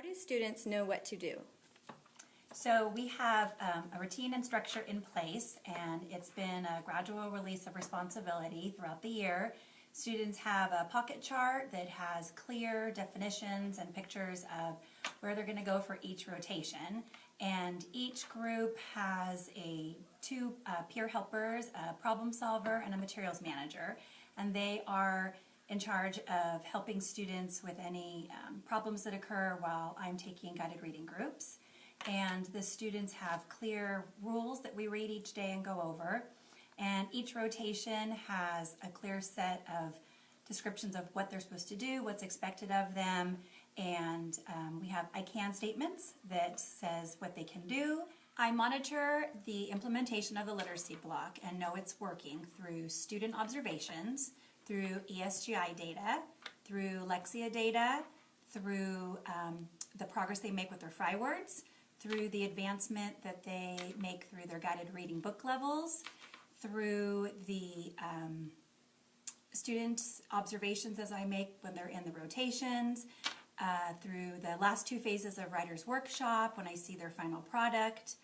do students know what to do? So we have a routine and structure in place, and it's been a gradual release of responsibility throughout the year. Students have a pocket chart that has clear definitions and pictures of where they're going to go for each rotation. And each group has two peer helpers, a problem solver, and a materials manager. And they are in charge of helping students with any problems that occur while I'm taking guided reading groups. And the students have clear rules that we read each day and go over. And each rotation has a clear set of descriptions of what they're supposed to do, what's expected of them, and we have I can statements that says what they can do. I monitor the implementation of the literacy block and know it's working through student observations, through ESGI data, through Lexia data, through the progress they make with their FryWords, through the advancement that they make through their guided reading book levels, through the student observations as I make when they're in the rotations, through the last two phases of Writer's Workshop when I see their final product.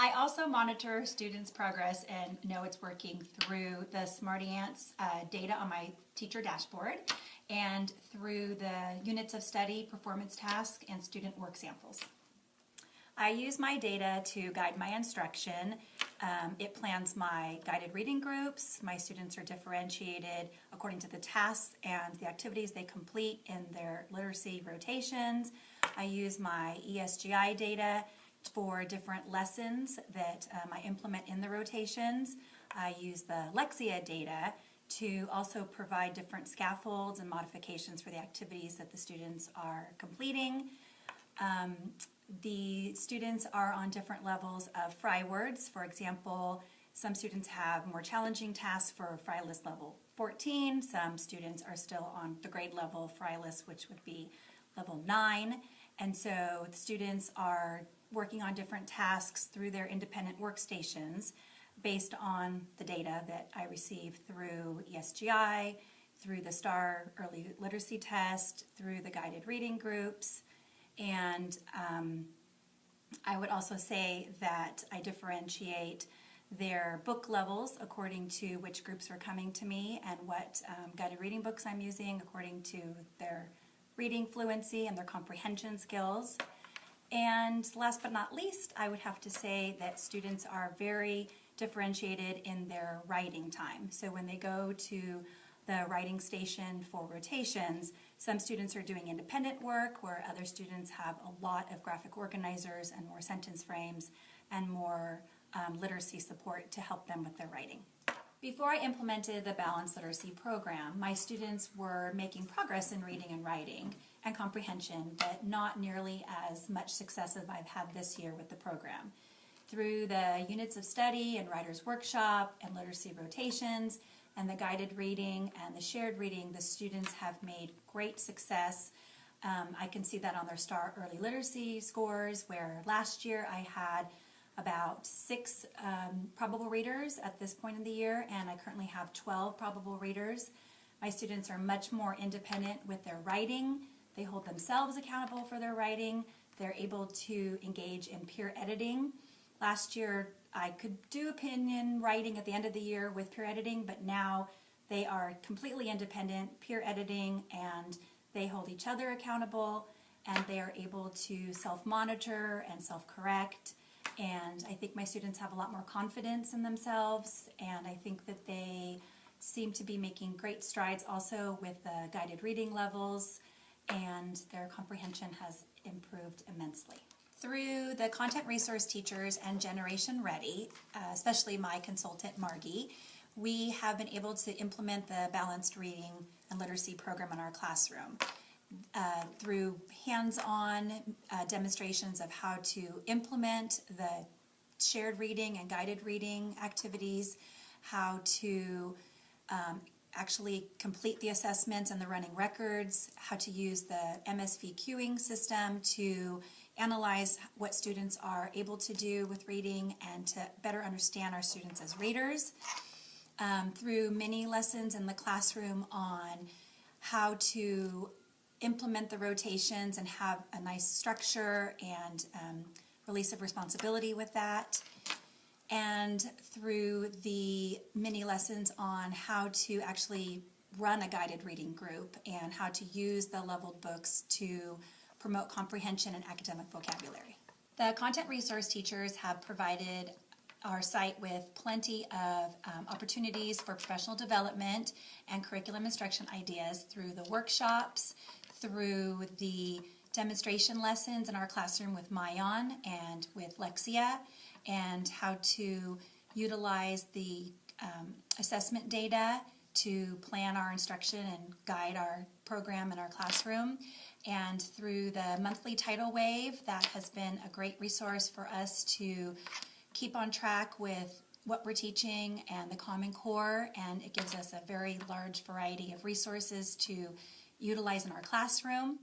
I also monitor students' progress and know it's working through the SmartyAnts data on my teacher dashboard and through the units of study, performance tasks, and student work samples. I use my data to guide my instruction. It plans my guided reading groups. My students are differentiated according to the tasks and the activities they complete in their literacy rotations. I use my ESGI data for different lessons that I implement in the rotations. I use the Lexia data to also provide different scaffolds and modifications for the activities that the students are completing. The students are on different levels of FryWords. For example, some students have more challenging tasks for FryList level 14. Some students are still on the grade level FryList, which would be level 9. And so the students are working on different tasks through their independent workstations based on the data that I receive through ESGI, through the STAR Early Literacy Test, through the guided reading groups. And I would also say that I differentiate their book levels according to which groups are coming to me and what guided reading books I'm using according to their reading fluency and their comprehension skills. And last but not least, I would have to say that students are very differentiated in their writing time. So when they go to the writing station for rotations, some students are doing independent work where other students have a lot of graphic organizers and more sentence frames and more literacy support to help them with their writing. Before I implemented the Balanced Literacy program, my students were making progress in reading and writing and comprehension, but not nearly as much success as I've had this year with the program. Through the units of study and Writer's Workshop and literacy rotations and the guided reading and the shared reading, the students have made great success. I can see that on their STAR Early Literacy scores, where last year I had about 6 probable readers at this point in the year, and I currently have 12 probable readers. My students are much more independent with their writing. They hold themselves accountable for their writing. They're able to engage in peer editing. Last year I could do opinion writing at the end of the year with peer editing, but now they are completely independent, peer editing, and they hold each other accountable, and they are able to self-monitor and self-correct. And I think my students have a lot more confidence in themselves, and I think that they seem to be making great strides also with the guided reading levels, and their comprehension has improved immensely. Through the content resource teachers and Generation Ready, especially my consultant Margie, we have been able to implement the balanced reading and literacy program in our classroom. Through hands-on demonstrations of how to implement the shared reading and guided reading activities, how to actually complete the assessments and the running records, how to use the MSV queuing system to analyze what students are able to do with reading and to better understand our students as readers, through mini lessons in the classroom on how to implement the rotations and have a nice structure and release of responsibility with that. And through the mini lessons on how to actually run a guided reading group and how to use the leveled books to promote comprehension and academic vocabulary. The content resource teachers have provided our site with plenty of opportunities for professional development and curriculum instruction ideas through the workshops, through the demonstration lessons in our classroom with Mayan and with Lexia, and how to utilize the assessment data to plan our instruction and guide our program in our classroom, and through the monthly tidal wave that has been a great resource for us to keep on track with what we're teaching and the Common Core, and it gives us a very large variety of resources to utilize in our classroom.